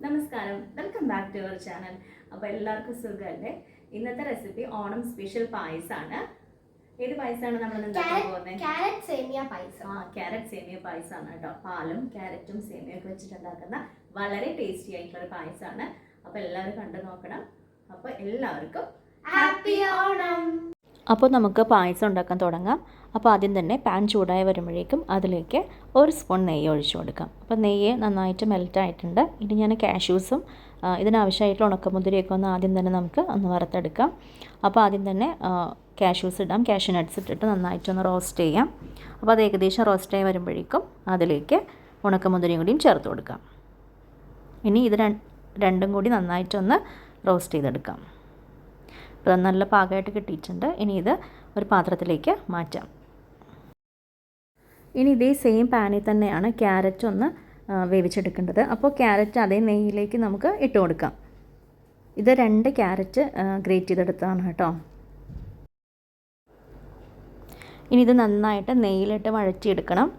നമസ്കാരം, welcome back to our channel. അപ്പോൾ എല്ലാവർക്കും സുഖമല്ലേ? ഇന്നത്തെ റെസിപ്പി ഓണം സ്പെഷ്യൽ പായസമാണ്. ഏത് പായസമാണ് നമ്മൾ ഉണ്ടാക്കാൻ പോകുന്നത്? ക്യാരറ്റ് സേമിയ പായസം. ക്യാരറ്റ് സേമിയ പായസമാണ് കേട്ടോ. പാലും ക്യാരറ്റും സേമിയ ഒക്കെ വെച്ചിട്ടുണ്ടാക്കുന്ന വളരെ ടേസ്റ്റി ആയിട്ടുള്ള ഒരു പായസമാണ്. അപ്പോൾ എല്ലാവരും കണ്ടു നോക്കണം. അപ്പോൾ എല്ലാവർക്കും ഹാപ്പി ഓണം. അപ്പോൾ നമുക്ക് പായസം ഉണ്ടാക്കാൻ തുടങ്ങാം. അപ്പോൾ ആദ്യം തന്നെ പാൻ ചൂടായി വരുമ്പോഴേക്കും അതിലേക്ക് ഒരു സ്പൂൺ നെയ്യ് ഒഴിച്ചു കൊടുക്കാം. അപ്പോൾ നെയ്യ് നന്നായിട്ട് മെൽറ്റായിട്ടുണ്ട്. ഇനി ഞാൻ കാഷ്യൂസും ഇതിനാവശ്യമായിട്ടുള്ള ഉണക്കമുന്തിരിയൊക്കെ ആദ്യം തന്നെ നമുക്ക് വറുത്തെടുക്കാം. അപ്പോൾ ആദ്യം തന്നെ കാഷ്യൂസ് ഇടാം. കാഷ്യൂ നട്ട്സ് ഇട്ടിട്ട് നന്നായിട്ടൊന്ന് റോസ്റ്റ് ചെയ്യാം. അപ്പോൾ അത് ഏകദേശം റോസ്റ്റായി വരുമ്പോഴേക്കും അതിലേക്ക് ഉണക്കമുന്തിരിയും കൂടിയും ചേർത്ത് കൊടുക്കാം. ഇനി ഇത് രണ്ടും കൂടി നന്നായിട്ടൊന്ന് റോസ്റ്റ് ചെയ്തെടുക്കാം. അപ്പോൾ നല്ല പാകമായിട്ട് കിട്ടിയിട്ടുണ്ട്. ഇനി ഇത് ഒരു പാത്രത്തിലേക്ക് മാറ്റാം. ഇനി ഇതേ സെയിം പാനിൽ തന്നെയാണ് ക്യാരറ്റ് ഒന്ന് വേവിച്ചെടുക്കേണ്ടത്. അപ്പോൾ ക്യാരറ്റ് അതേ നെയ്യിലേക്ക് നമുക്ക് ഇട്ട് കൊടുക്കാം. ഇത് 2 ക്യാരറ്റ് ഗ്രേറ്റ് ചെയ്തെടുത്തതാണ് കേട്ടോ. ഇനി ഇത് നന്നായിട്ട് നെയ്യിലിട്ട് വഴറ്റിയെടുക്കണം.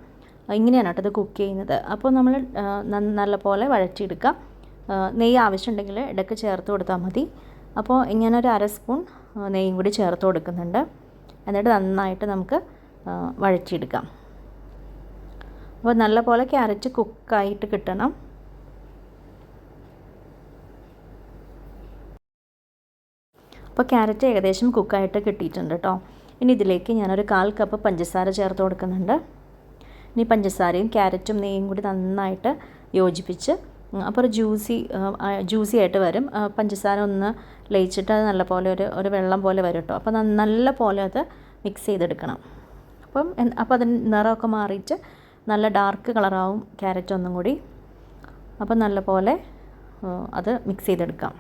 ഇങ്ങനെയാണ് കേട്ടോ ഇത് കുക്ക് ചെയ്യുന്നത്. അപ്പോൾ നമ്മൾ നല്ലപോലെ വഴറ്റിയെടുക്കാം. നെയ്യ് ആവശ്യമുണ്ടെങ്കിൽ ഇടയ്ക്ക് ചേർത്ത് കൊടുത്താൽ മതി. അപ്പോൾ ഇങ്ങനെ ഒരു 1/2 സ്പൂൺ നെയ്യും കൂടി ചേർത്ത് കൊടുക്കുന്നുണ്ട്. എന്നിട്ട് നന്നായിട്ട് നമുക്ക് വഴറ്റിയെടുക്കാം. അപ്പോൾ നല്ലപോലെ ക്യാരറ്റ് കുക്കായിട്ട് കിട്ടണം. അപ്പോൾ ക്യാരറ്റ് ഏകദേശം കുക്കായിട്ട് കിട്ടിയിട്ടുണ്ട് കേട്ടോ. ഇനി ഇതിലേക്ക് ഞാനൊരു 1/4 കപ്പ് പഞ്ചസാര ചേർത്ത് കൊടുക്കുന്നുണ്ട്. ഇനി പഞ്ചസാരയും ക്യാരറ്റും നെയ്യും കൂടി നന്നായിട്ട് യോജിപ്പിച്ച് അപ്പോൾ ഒരു ജ്യൂസി ആയിട്ട് വരും. പഞ്ചസാര ഒന്ന് ലയിച്ചിട്ട് അത് നല്ലപോലെ ഒരു വെള്ളം പോലെ വരും കേട്ടോ. അപ്പോൾ നല്ല പോലെ അത് മിക്സ് ചെയ്തെടുക്കണം. അപ്പോൾ അതിന് നിറമൊക്കെ മാറിയിട്ട് നല്ല ഡാർക്ക് കളറാവും ക്യാരറ്റ് ഒന്നും കൂടി. അപ്പോൾ നല്ലപോലെ അത് മിക്സ് ചെയ്തെടുക്കാം.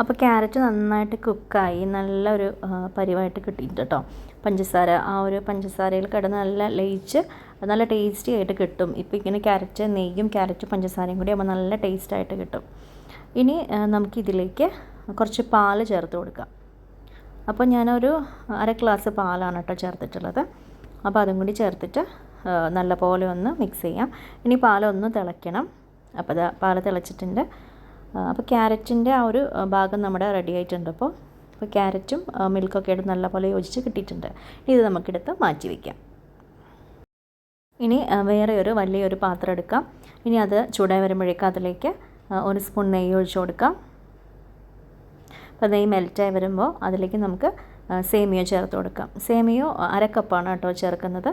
അപ്പോൾ ക്യാരറ്റ് നന്നായിട്ട് കുക്കായി നല്ലൊരു പരിവായിട്ട് കിട്ടിയിട്ട് കേട്ടോ. പഞ്ചസാര ഒരു പഞ്ചസാരയിൽ കിടന്ന് നല്ല ലയിച്ച് നല്ല ടേസ്റ്റി ആയിട്ട് കിട്ടും. ഇപ്പോൾ ഇങ്ങനെ ക്യാരറ്റ് നെയ്യും ക്യാരറ്റും പഞ്ചസാരയും കൂടി ആകുമ്പോൾ നല്ല ടേസ്റ്റായിട്ട് കിട്ടും. ഇനി നമുക്കിതിലേക്ക് കുറച്ച് പാൽ ചേർത്ത് കൊടുക്കാം. അപ്പോൾ ഞാനൊരു 1/2 ഗ്ലാസ് പാലാണ് കേട്ടോ ചേർത്തിട്ടുള്ളത്. അപ്പോൾ അതും കൂടി ചേർത്തിട്ട് നല്ല പോലെ ഒന്ന് മിക്സ് ചെയ്യാം. ഇനി പാലൊന്ന് തിളയ്ക്കണം. അപ്പോൾ പാൽ തിളച്ചിട്ടുണ്ട്. അപ്പോൾ ക്യാരറ്റിൻ്റെ ആ ഒരു ഭാഗം നമ്മുടെ റെഡി ആയിട്ടുണ്ട്. അപ്പോൾ ക്യാരറ്റും മിൽക്കൊക്കെ ആയിട്ട് നല്ലപോലെ യോജിച്ച് കിട്ടിയിട്ടുണ്ട്. ഇത് നമുക്കെടുത്ത് മാറ്റി വയ്ക്കാം. ഇനി വേറെ വലിയൊരു പാത്രം എടുക്കാം. ഇനി അത് ചൂടായി വരുമ്പോഴേക്കും അതിലേക്ക് 1 സ്പൂൺ നെയ്യ് ഒഴിച്ച് കൊടുക്കാം. അപ്പോൾ നെയ്യ് മെൽറ്റായി വരുമ്പോൾ അതിലേക്ക് നമുക്ക് സേമിയ ചേർത്ത് കൊടുക്കാം. സേമിയ 1/2 കപ്പാണ് കേട്ടോ ചേർക്കുന്നത്.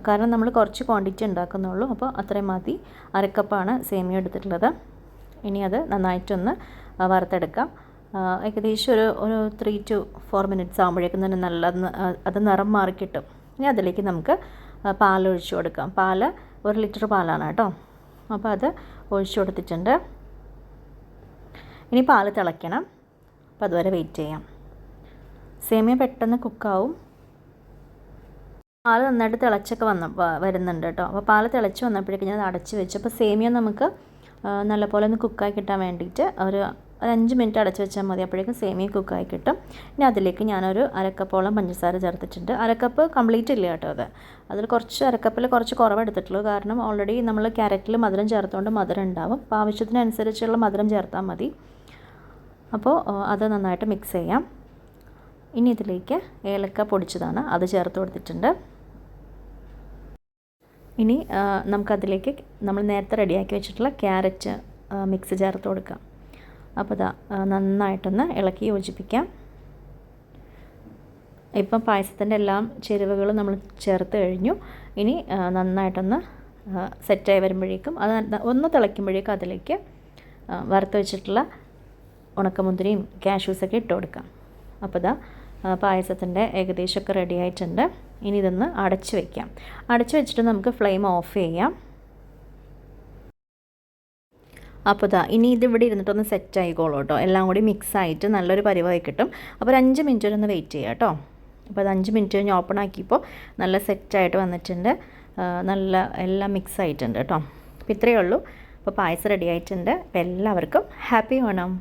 കാരണം നമ്മൾ കുറച്ച് ക്വാണ്ടിറ്റി ഉണ്ടാക്കുന്നുള്ളൂ. അപ്പോൾ അത്രയും മതി. 1/2 കപ്പാണ് സേമിയ എടുത്തിട്ടുള്ളത്. ഇനി അത് നന്നായിട്ടൊന്ന് വറുത്തെടുക്കാം. ഏകദേശം ഒരു 3 to 4 മിനിറ്റ്സ് ആകുമ്പോഴേക്കും തന്നെ അത് നിറം മാറി കിട്ടും. ഇനി അതിലേക്ക് നമുക്ക് പാലൊഴിച്ച് കൊടുക്കാം. 1 ലിറ്റർ പാലാണ് കേട്ടോ. അപ്പോൾ അത് ഒഴിച്ച് കൊടുത്തിട്ടുണ്ട്. ഇനി പാൽ തിളയ്ക്കണം. അപ്പോൾ അതുവരെ വെയിറ്റ് ചെയ്യാം. സേമിയ പെട്ടെന്ന് കുക്കാവും. പാൽ നന്നായിട്ട് തിളച്ചൊക്കെ വരുന്നുണ്ട് കേട്ടോ. അപ്പോൾ പാൽ തിളച്ച് വന്നപ്പോഴേക്കും ഞാൻ അടച്ച് വെച്ചു. അപ്പോൾ സേമിയ നമുക്ക് നല്ലപോലെ ഒന്ന് കുക്കായി കിട്ടാൻ വേണ്ടിയിട്ട് ഒരു 5 മിനിറ്റ് അടച്ച് വെച്ചാൽ മതി. അപ്പോഴേക്കും സേമിയ കുക്കായി കിട്ടും. ഇനി അതിലേക്ക് ഞാനൊരു 1/2 കപ്പോളം പഞ്ചസാര ചേർത്തിട്ടുണ്ട്. 1/2 കപ്പ് കംപ്ലീറ്റ് ഇല്ല കേട്ടോ. അതിൽ 1/2 കപ്പിൽ കുറച്ച് കുറവെടുത്തിട്ടുള്ളൂ. കാരണം ഓൾറെഡി നമ്മൾ ക്യാരറ്റിൽ മധുരം ചേർത്തുകൊണ്ട് മധുരം ഉണ്ടാവും. അപ്പോൾ ആവശ്യത്തിനനുസരിച്ചുള്ള മധുരം ചേർത്താൽ മതി. അപ്പോൾ അത് നന്നായിട്ട് മിക്സ് ചെയ്യാം. ഇനി ഇതിലേക്ക് ഏലക്ക പൊടിച്ചതാണ്, അത് ചേർത്ത് കൊടുത്തിട്ടുണ്ട്. ഇനി നമുക്കതിലേക്ക് നമ്മൾ നേരത്തെ റെഡിയാക്കി വെച്ചിട്ടുള്ള ക്യാരറ്റ് മിക്സ് ചേർത്ത് കൊടുക്കാം. അപ്പോൾ നന്നായിട്ടൊന്ന് ഇളക്കി യോജിപ്പിക്കാം. ഇപ്പം പായസത്തിൻ്റെ എല്ലാം ചേരുവകളും നമ്മൾ ചേർത്ത് കഴിഞ്ഞു. ഇനി നന്നായിട്ടൊന്ന് സെറ്റായി വരുമ്പോഴേക്കും അത് ഒന്ന് തിളയ്ക്കുമ്പോഴേക്കും അതിലേക്ക് വറുത്ത് വെച്ചിട്ടുള്ള ഉണക്കമുന്തിരിയും കാഷ്യൂസൊക്കെ ഇട്ട് കൊടുക്കാം. അപ്പോൾ പായസത്തിൻ്റെ ഏകദേശമൊക്കെ റെഡി ആയിട്ടുണ്ട്. ഇനി ഇതൊന്ന് അടച്ച് വയ്ക്കാം. അടച്ച് വെച്ചിട്ട് നമുക്ക് ഫ്ലെയിം ഓഫ് ചെയ്യാം. അപ്പോൾ ഇനി ഇതിവിടെ ഇരുന്നിട്ടൊന്ന് സെറ്റ് ആയിക്കോളൂ കേട്ടോ. എല്ലാം കൂടി മിക്സ് ആയിട്ട് നല്ലൊരു പരിവായി കിട്ടും. അപ്പോൾ ഒരു 5 മിനിറ്റ് ഒന്ന് വെയിറ്റ് ചെയ്യാം കേട്ടോ. അപ്പോൾ അത് 5 മിനിറ്റ് കഴിഞ്ഞ് ഓപ്പൺ ആക്കിയപ്പോൾ നല്ല സെറ്റായിട്ട് വന്നിട്ടുണ്ട്. നല്ല എല്ലാം മിക്സ് ആയിട്ടുണ്ട് കേട്ടോ. അപ്പോൾ ഇത്രയേ ഉള്ളൂ. അപ്പോൾ പായസം റെഡി ആയിട്ടുണ്ട്. അപ്പോൾ എല്ലാവർക്കും ഹാപ്പി ഓണം.